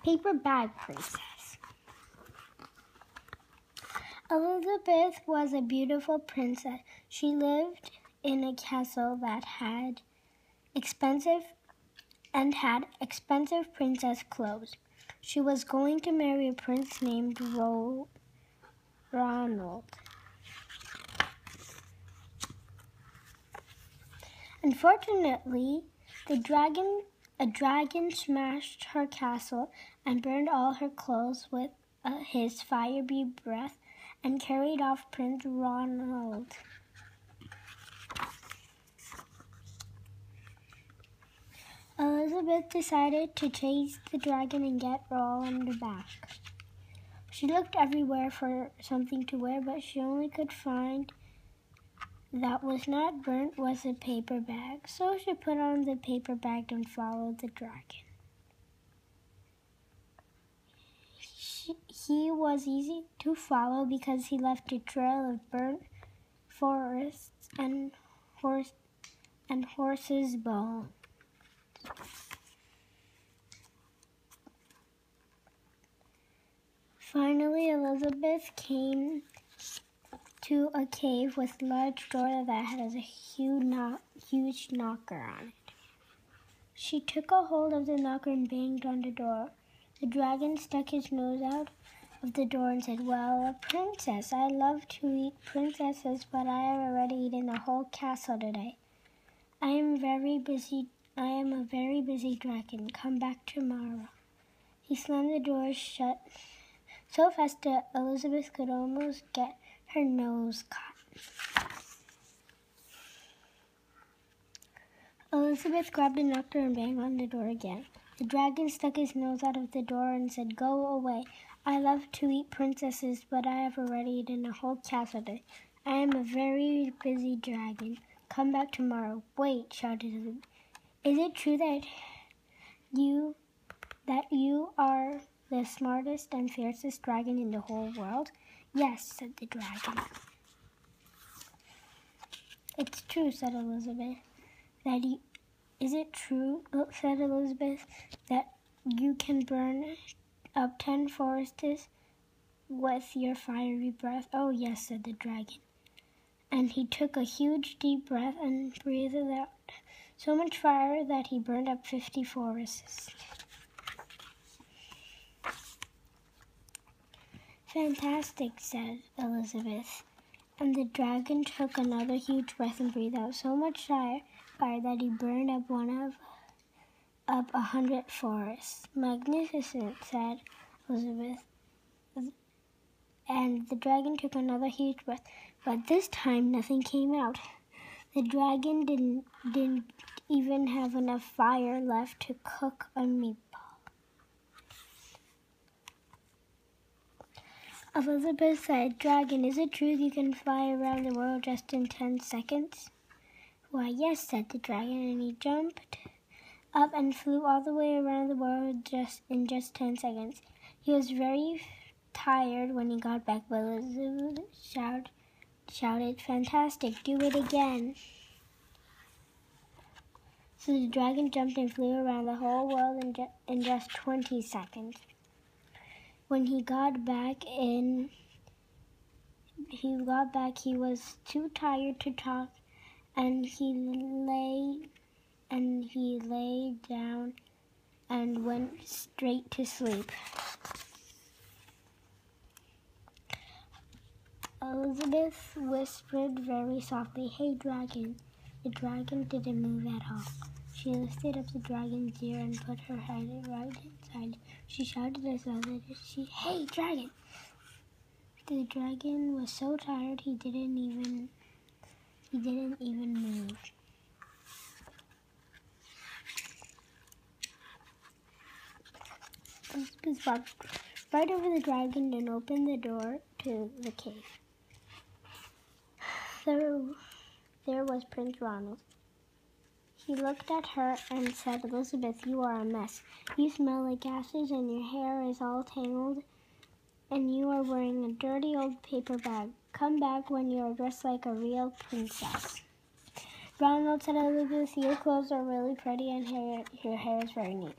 Paper Bag Princess. Elizabeth was a beautiful princess. She lived in a castle that had expensive princess clothes. She was going to marry a prince named Ronald. Unfortunately, a dragon smashed her castle and burned all her clothes with his fiery breath and carried off Prince Ronald. Elizabeth decided to chase the dragon and get Roland back. She looked everywhere for something to wear, but she only could find that was not burnt was a paper bag. So she put on the paper bag and followed the dragon. He was easy to follow because he left a trail of burnt forests and horses' bones. Finally, Elizabeth came to a cave with a large door that has a huge knocker on it. She took a hold of the knocker and banged on the door. The dragon stuck his nose out of the door and said, "Well, a princess. I love to eat princesses, but I have already eaten a whole castle today. I am a very busy dragon. Come back tomorrow." He slammed the door shut so fast that Elizabeth could almost get her nose caught. Elizabeth grabbed a knocker and banged on the door again. The dragon stuck his nose out of the door and said, "Go away. I love to eat princesses, but I have already eaten a whole castle today. I am a very busy dragon. Come back tomorrow." "Wait," shouted Elizabeth. "Is it true that you are the smartest and fiercest dragon in the whole world?" "Yes," said the dragon. "It's true," said Elizabeth. "Is it true," said Elizabeth, "that you can burn up 10 forests with your fiery breath?" "Oh, yes," said the dragon. And he took a huge deep breath and breathed out so much fire that he burned up 50 forests. "Fantastic," said Elizabeth. And the dragon took another huge breath and breathed out so much fire that he burned up 100 forests. "Magnificent," said Elizabeth. And the dragon took another huge breath, but this time nothing came out. The dragon didn't even have enough fire left to cook a meatball. Elizabeth said, "Dragon, is it true you can fly around the world just in 10 seconds? "Why, yes," said the dragon, and he jumped up and flew all the way around the world in just 10 seconds. He was very tired when he got back, but Elizabeth shouted, "Fantastic, do it again." So the dragon jumped and flew around the whole world in just 20 seconds. When he got back, he was too tired to talk, and he lay down and went straight to sleep. Elizabeth whispered very softly, "Hey, dragon." The dragon didn't move at all. She lifted up the dragon's ear and put her head right inside. She shouted as loud as she, "Hey, dragon!" The dragon was so tired he didn't even move. Elizabeth walked right over the dragon and opened the door to the cave. There was Prince Ronald. He looked at her and said, "Elizabeth, you are a mess. You smell like ashes and your hair is all tangled and you are wearing a dirty old paper bag. Come back when you are dressed like a real princess." Ronald said, "Elizabeth, your clothes are really pretty and your hair is very neat.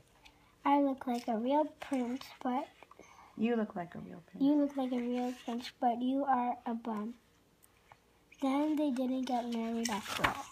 I look like a real prince, but... You look like a real prince. You look like a real prince, but you are a bum. Then they didn't get married after all.